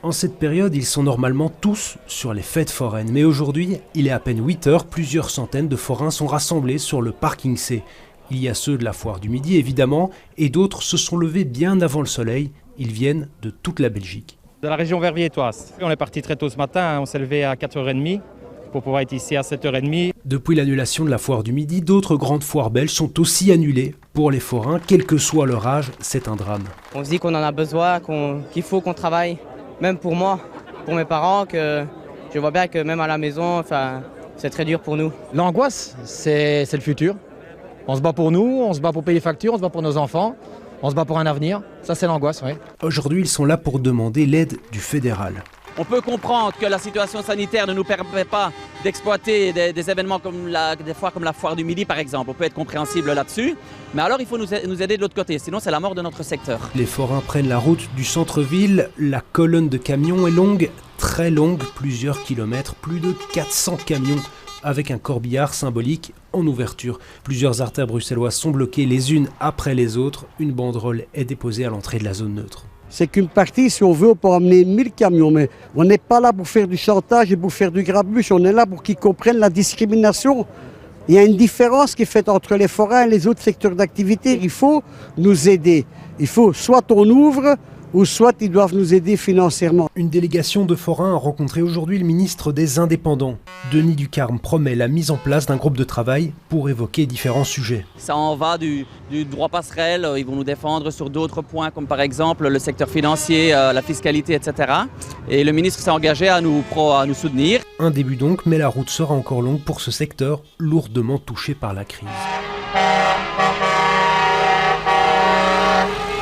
En cette période, ils sont normalement tous sur les fêtes foraines. Mais aujourd'hui, il est à peine 8 heures, plusieurs centaines de forains sont rassemblés sur le parking C. Il y a ceux de la foire du Midi, évidemment, et d'autres se sont levés bien avant le soleil. Ils viennent de toute la Belgique. De la région verviétoise. On est parti très tôt ce matin, on s'est levé à 4h30 pour pouvoir être ici à 7h30. Depuis l'annulation de la foire du Midi, d'autres grandes foires belges sont aussi annulées. Pour les forains, quel que soit leur âge, c'est un drame. On se dit qu'on en a besoin, qu'il faut qu'on travaille. Même pour moi, pour mes parents, que je vois bien que même à la maison, c'est très dur pour nous. L'angoisse, c'est le futur. On se bat pour nous, on se bat pour payer les factures, on se bat pour nos enfants, on se bat pour un avenir. Ça, c'est l'angoisse, oui. Aujourd'hui, ils sont là pour demander l'aide du fédéral. On peut comprendre que la situation sanitaire ne nous permet pas d'exploiter des événements comme des foires comme la foire du Midi, par exemple. On peut être compréhensible là-dessus, mais alors il faut nous aider de l'autre côté, sinon c'est la mort de notre secteur. Les forains prennent la route du centre-ville. La colonne de camions est longue, très longue, plusieurs kilomètres, plus de 400 camions, avec un corbillard symbolique en ouverture. Plusieurs artères bruxelloises sont bloquées les unes après les autres. Une banderole est déposée à l'entrée de la zone neutre. C'est qu'une partie, si on veut, on peut emmener 1000 camions, mais on n'est pas là pour faire du chantage et pour faire du grabuge, on est là pour qu'ils comprennent la discrimination. Il y a une différence qui est faite entre les forains et les autres secteurs d'activité. Il faut nous aider. Il faut soit on ouvre, ou soit ils doivent nous aider financièrement. Une délégation de forains a rencontré aujourd'hui le ministre des Indépendants. Denis Ducarme promet la mise en place d'un groupe de travail pour évoquer différents sujets. Ça en va du droit passerelle, ils vont nous défendre sur d'autres points comme par exemple le secteur financier, la fiscalité, etc. Et le ministre s'est engagé à nous soutenir. Un début donc, mais la route sera encore longue pour ce secteur lourdement touché par la crise.